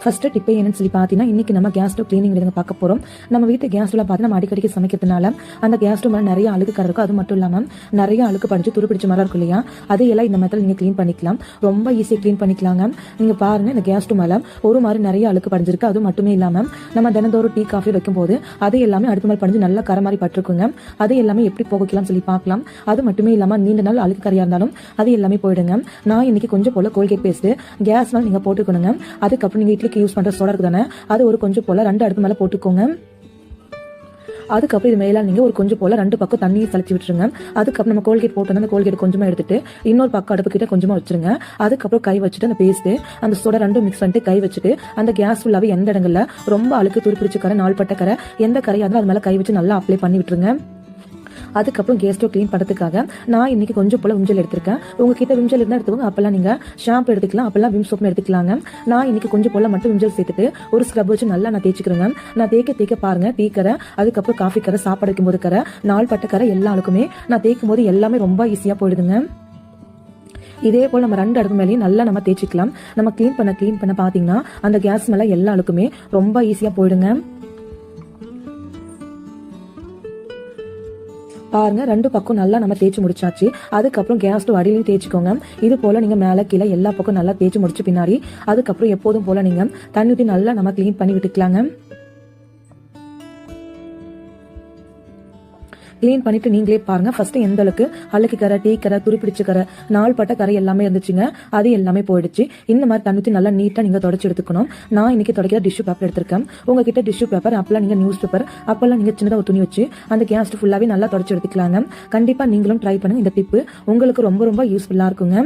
First tip என்னன்னு சொல்லி பார்த்தீங்கன்னா, இன்னைக்கு நம்ம கேஸ் ஸ்டவ் கிளீனிங் விடுங்க பார்க்க போறோம். நம்ம வீட்டு கேஸ் ஸ்டவ்ல பார்த்தீங்கன்னா நம்ம அடிக்கடிக்கு சமைக்கிறதுனால அந்த கேஸ் ஸ்டவ் மேல நிறைய அழுக்கு கரை இருக்கும். அது மட்டும் இல்லாம நிறைய அழுக்கு படிச்சு துருப்பிடிச்ச மாதிரி இருக்கும் இல்லையா, அதையெல்லாம் இந்த மெத்தட் நீங்க கிளீன் பண்ணிக்கலாம். ரொம்ப ஈஸியா கிளீன் பண்ணிக்கலாங்க. நீங்க பாருங்க, இந்த கேஸ் ஸ்டவ் மேல ஒரு மாதிரி நிறைய அழுக்கு படிஞ்சிருக்கு. அது மட்டுமே இல்லாம நம்ம தினந்தோறும் டீ காஃபி வைக்கும் போது அது எல்லாமே அடுத்த மேல் படிஞ்சு நல்லா கரை மாதிரி பட்டிருக்குங்க. அது எல்லாமே எப்படி போகலாம் சொல்லி பார்க்கலாம். அது மட்டுமே இல்லாம நீண்ட நாள் அழுக்கு கரையா இருந்தாலும் அது எல்லாமே போயிடுங்க. நான் இன்னைக்கு கொஞ்சம் போல கோல்கேட் பேஸ்ட் கேஸ் மேல நீங்க போட்டுக்கணுங்க. அதுக்கப்புறம் நீங்க இட்லிக்கு யூஸ் பண்ற சோடா இருக்கு தானே, அது ஒரு கொஞ்சம் போல 2 அடுப்பு மேல போட்டுக்கோங்க. அதுக்கப்புறம் இது மேல நீங்க ஒரு கொஞ்சம் போல 2 பக்கம் தண்ணியை தெளிச்சு விட்டுருங்க. அதுக்கப்புறம் நம்ம கோல்கேட் போட்டு அந்த கோல்கேட் கொஞ்சமா எடுத்துட்டு இன்னொரு பக்கம் அடுப்பு கிட்ட கொஞ்சமா வச்சிருங்க. அதுக்கப்புறம் கை வச்சுட்டு அந்த பேஸ்ட் அந்த சோடா 2 மிக்ஸ் பண்ணிட்டு கை வச்சுட்டு அந்த கேஸ் ஃபுல்லாவே எந்த இடங்கள்ல ரொம்ப அழுக்கு துருப்பிடிச்ச கரை, நாள்பட்ட கரை, எந்த கரையா இருந்தாலும் அது மேல கை வச்சு நல்லா அப்ளை பண்ணி விட்டுருங்க. அதுக்கப்புறம் கேஸ் ஸ்டவ் கிளீன் பண்ணுறதுக்காக நான் இன்னைக்கு கொஞ்சம் போல விம்ஜெல் எடுத்திருக்கேன். உங்ககிட்ட விம்ஜெல் இருந்தால் எடுத்துக்கோங்க. அப்பெல்லாம் நீங்க ஷாம்பு எடுத்துக்கலாம், அப்பெல்லாம் விம் சோப் எடுத்துக்கலாங்க. நான் இன்னைக்கு கொஞ்சம் போல மட்டும் விம்ஜெல் சேர்த்துட்டு ஒரு ஸ்க்ரப் வச்சு நல்லா நான் தேய்ச்சிக்கிறேங்க. நான் தேய்க்க பாருங்க, டீ கரை, அதுக்கப்புறம் காஃபி கரை, சாப்பாடு வைக்கும்போது கரை, நாள்பட்ட கரை எல்லாருக்குமே நான் தேய்க்கும் போது எல்லாமே ரொம்ப ஈஸியா போயிடுதுங்க. இதே போல் நம்ம 2 அடுப்பு மேலேயும் நல்லா நம்ம தேய்ச்சிக்கலாம். நம்ம கிளீன் பண்ண பாத்தீங்கன்னா அந்த கேஸ் மேல எல்லாருக்குமே ரொம்ப ஈஸியா போயிடுங்க. பாருங்க, 2 பக்கம் நல்லா நம்ம தேய்ச்சி முடிச்சாச்சு. அதுக்கப்புறம் கேஸ் ஸ்டவ் அடியிலையும் தேய்ச்சிக்கோங்க. இது போல நீங்க மேல கீழே எல்லா பக்கம் நல்லா தேய்ச்சி முடிச்ச பின்னாடி அதுக்கப்புறம் எப்போதும் போல நீங்க தண்ணி ஊற்றி நல்லா நம்ம கிளீன் பண்ணி விட்டுக்கலாங்க. கிளீன் பண்ணிட்டு நீங்களே பாருங்க, ஃபர்ஸ்ட் எந்த அளவுக்கு அழுக்கு கரை, டீ கரை, துருப்பிடிச்ச கரை, நாள்பட்ட கரை எல்லாமே இருந்துச்சுங்க. அது எல்லாமே போயிடுச்சு. இந்த மாதிரி தண்ணி நல்லா நீட்டா நீங்க தொடச்சு எடுத்துக்கணும். நான் இன்னைக்கு தொடக்கிற டிஷ்யூ பேப்பர் எடுத்திருக்கேன். உங்ககிட்ட டிஷ்யூ பேப்பர், அப்பெல்லாம் நீங்க நியூஸ் பேப்பர், அப்பெல்லாம் நீங்க சின்னதா ஒரு துணி வச்சு அந்த கேஸ் ஃபுல்லாவே நல்லா தொடச்சு எடுத்துக்கலாங்க. கண்டிப்பா நீங்களும் ட்ரை பண்ணுங்க. இந்த டிப்பு உங்களுக்கு ரொம்ப ரொம்ப யூஸ்ஃபுல்லா இருக்குங்க.